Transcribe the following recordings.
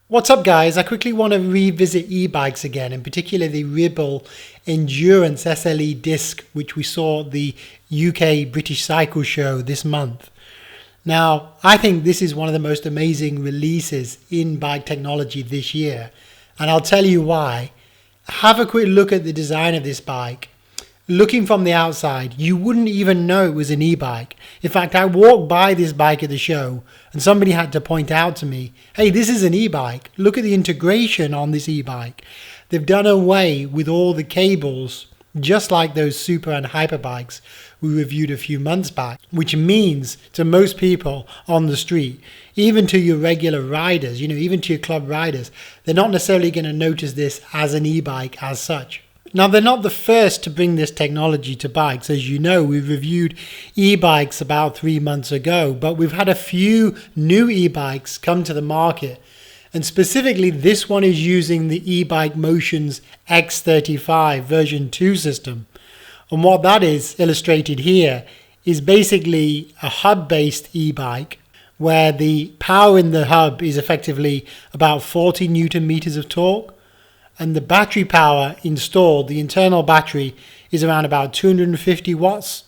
What's up guys, I quickly want to revisit e-bikes again, in particular the Ribble Endurance SLE disc, which we saw at the UK British Cycle Show this month. Now, I think this is one of the most amazing releases in bike technology this year, and I'll tell you why. Have a quick look at the design of this bike. Looking from the outside, you wouldn't even know it was an e-bike. In fact, I walked by this bike at the show and somebody had to point out to me, hey, this is an e-bike. Look at the integration on this e-bike. They've done away with all the cables, just like those super and hyper bikes we reviewed a few months back, which means to most people on the street, even to your regular riders, even to your club riders, they're not necessarily going to notice this as an e-bike as such. Now, they're not the first to bring this technology to bikes. As you know, we reviewed e-bikes about 3 months ago, but we've had a few new e-bikes come to the market. And specifically, this one is using the eBike Motion's X35 version 2 system. And what that is illustrated here is basically a hub-based e-bike where the power in the hub is effectively about 40 Newton meters of torque. And the battery power installed, the internal battery, is around about 250 watts.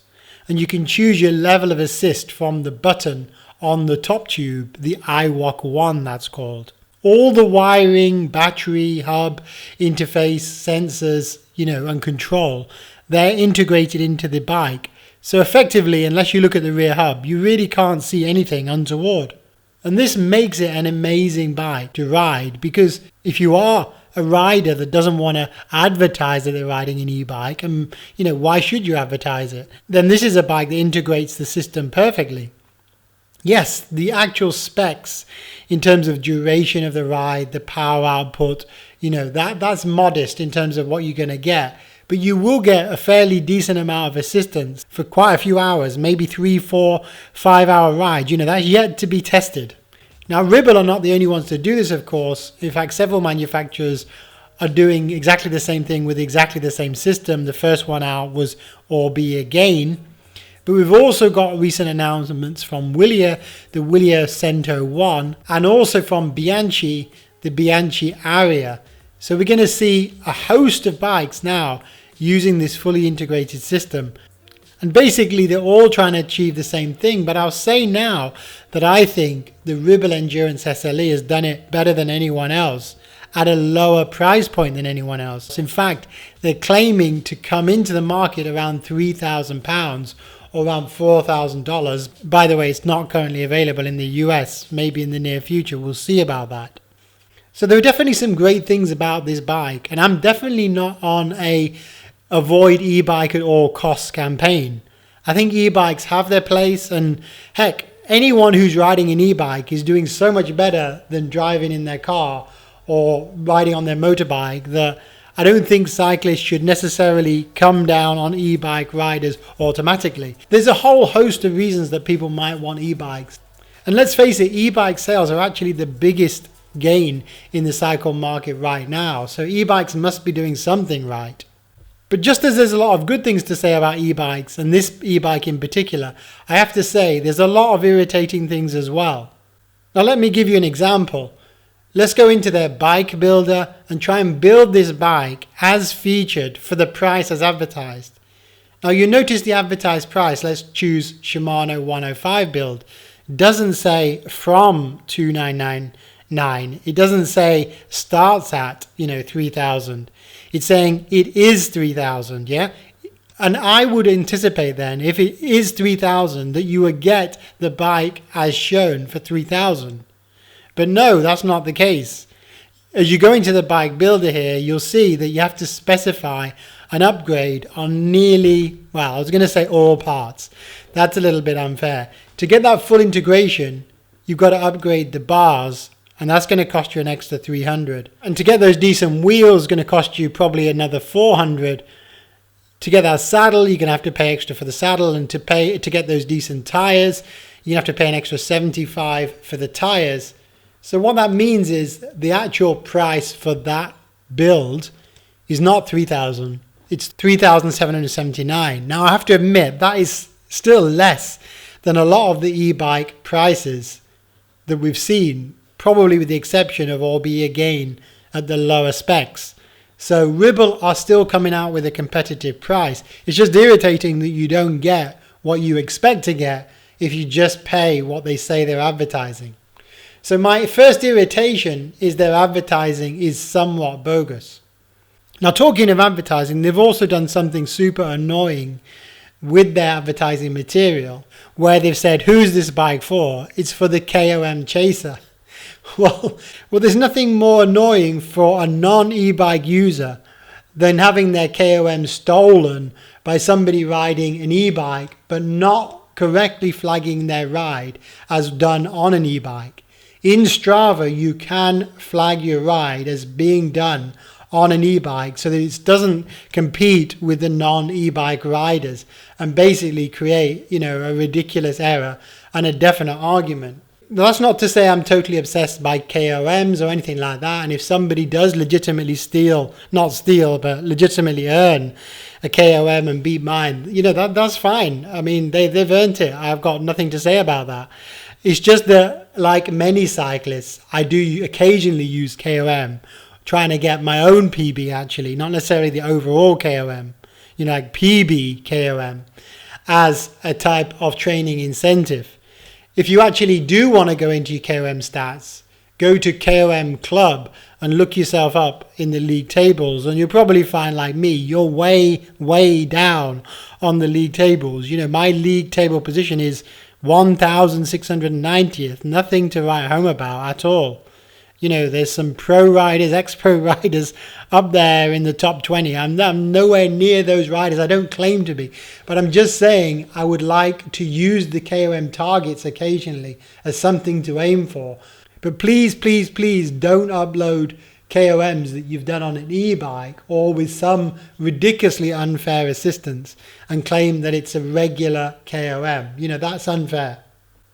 And you can choose your level of assist from the button on the top tube, the iWalk 1 that's called. All the wiring, battery, hub, interface, sensors, and control, they're integrated into the bike. So effectively, unless you look at the rear hub, you really can't see anything untoward. And this makes it an amazing bike to ride, because if you are a rider that doesn't want to advertise that they're riding an e-bike, and why should you advertise it? Then this is a bike that integrates the system perfectly. Yes, the actual specs in terms of duration of the ride, the power output, that's modest in terms of what you're going to get. But you will get a fairly decent amount of assistance for quite a few hours, maybe 3, 4, 5 hour rides. That's yet to be tested. Now, Ribble are not the only ones to do this, of course. In fact, several manufacturers are doing exactly the same thing with exactly the same system. The first one out was Again. But we've also got recent announcements from Wilier, the Wilier Cento 1, and also from Bianchi, the Bianchi Aria. So we're going to see a host of bikes now using this fully integrated system. And basically, they're all trying to achieve the same thing. But I'll say now that I think the Ribble Endurance SLE has done it better than anyone else at a lower price point than anyone else. In fact, they're claiming to come into the market around £3,000 or around $4,000. By the way, it's not currently available in the US. Maybe in the near future, we'll see about that. So there are definitely some great things about this bike. And I'm definitely not on a avoid e-bike at all costs campaign. I think e-bikes have their place, and heck, anyone who's riding an e-bike is doing so much better than driving in their car or riding on their motorbike that I don't think cyclists should necessarily come down on e-bike riders automatically. There's a whole host of reasons that people might want e-bikes. And let's face it, e-bike sales are actually the biggest gain in the cycle market right now. So e-bikes must be doing something right. But just as there's a lot of good things to say about e-bikes, and this e-bike in particular, I have to say there's a lot of irritating things as well. Now let me give you an example. Let's go into their bike builder and try and build this bike as featured for the price as advertised. Now you notice the advertised price, let's choose Shimano 105 build, doesn't say from 2,999. It doesn't say starts at 3,000. It's saying it is 3,000, yeah? And I would anticipate then, if it is 3,000, that you would get the bike as shown for 3,000. But no, that's not the case. As you go into the bike builder here, you'll see that you have to specify an upgrade on nearly, well, I was going to say all parts. That's a little bit unfair. To get that full integration, you've got to upgrade the bars, and that's going to cost you an extra 300. And to get those decent wheels is going to cost you probably another 400. To get that saddle, you're going to have to pay extra for the saddle, and to get those decent tires, you have to pay an extra 75 for the tires. So what that means is the actual price for that build is not 3,000. It's 3,779. Now I have to admit that is still less than a lot of the e-bike prices that we've seen probably with the exception of Orbi again at the lower specs. So Ribble are still coming out with a competitive price. It's just irritating that you don't get what you expect to get if you just pay what they say they're advertising. So my first irritation is their advertising is somewhat bogus. Now, talking of advertising, they've also done something super annoying with their advertising material, where they've said, who's this bike for? It's for the KOM chaser. Well, there's nothing more annoying for a non-e-bike user than having their KOM stolen by somebody riding an e-bike but not correctly flagging their ride as done on an e-bike. In Strava, you can flag your ride as being done on an e-bike so that it doesn't compete with the non-e-bike riders and basically create, a ridiculous error and a definite argument. Now, that's not to say I'm totally obsessed by KOMs or anything like that. And if somebody does legitimately legitimately earn a KOM and beat mine, that's fine. I mean, they've earned it. I've got nothing to say about that. It's just that, like many cyclists, I do occasionally use KOM, trying to get my own PB actually, not necessarily the overall KOM, like PB KOM as a type of training incentive. If you actually do want to go into your KOM stats, go to KOM Club and look yourself up in the league tables, and you'll probably find, like me, you're way, way down on the league tables. My league table position is 1,690th, nothing to write home about at all. There's some pro riders, ex-pro riders up there in the top 20. I'm nowhere near those riders. I don't claim to be. But I'm just saying I would like to use the KOM targets occasionally as something to aim for. But please, please, please don't upload KOMs that you've done on an e-bike or with some ridiculously unfair assistance and claim that it's a regular KOM. That's unfair.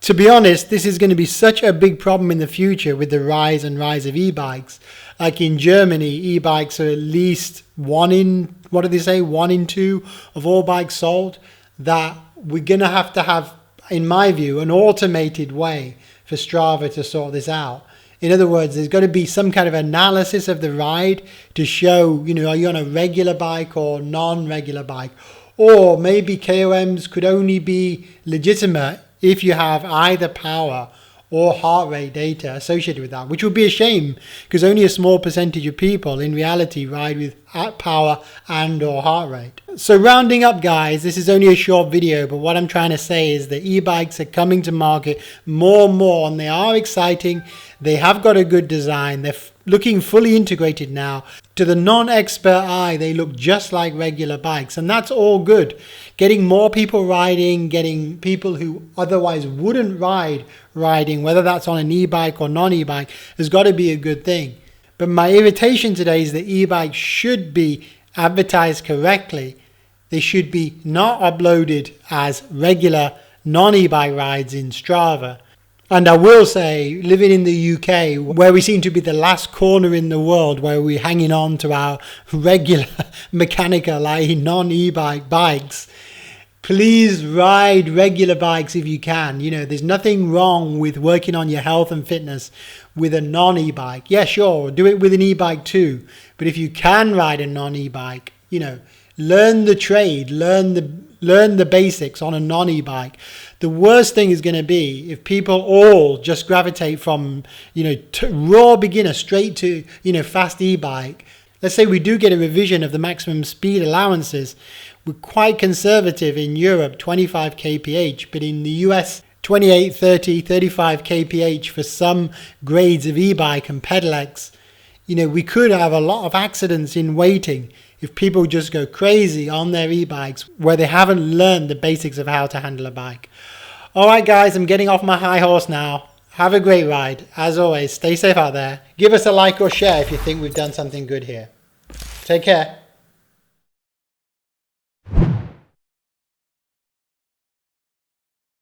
To be honest, this is going to be such a big problem in the future with the rise and rise of e-bikes. Like in Germany, e-bikes are at least 1 in 2 of all bikes sold, that we're going to have, in my view, an automated way for Strava to sort this out. In other words, there's got to be some kind of analysis of the ride to show, are you on a regular bike or non-regular bike? Or maybe KOMs could only be legitimate if you have either power or heart rate data associated with that, which would be a shame because only a small percentage of people in reality ride with power and or heart rate. So rounding up, guys, this is only a short video, but what I'm trying to say is that e-bikes are coming to market more and more, and they are exciting. They have got a good design. They're looking fully integrated now. To the non-expert eye, they look just like regular bikes, and that's all good. Getting more people riding, getting people who otherwise wouldn't riding, whether that's on an e-bike or non-e-bike, has got to be a good thing. But my irritation today is that e-bikes should be advertised correctly. They should be not uploaded as regular non-e-bike rides in Strava. And I will say, living in the UK, where we seem to be the last corner in the world where we're hanging on to our regular mechanical, i.e. non-e-bike bikes, please ride regular bikes if you can. There's nothing wrong with working on your health and fitness with a non-e-bike. Yeah, sure, do it with an e-bike too. But if you can ride a non-e-bike, learn the trade, learn the basics on a non-e-bike. The worst thing is going to be if people all just gravitate from, raw beginner straight to, fast e-bike. Let's say we do get a revision of the maximum speed allowances. We're quite conservative in Europe, 25 kph, but in the US, 28, 30, 35 kph for some grades of e-bike and pedelecs. We could have a lot of accidents in waiting if people just go crazy on their e-bikes where they haven't learned the basics of how to handle a bike. All right, guys, I'm getting off my high horse now. Have a great ride. As always, stay safe out there. Give us a like or share if you think we've done something good here. Take care.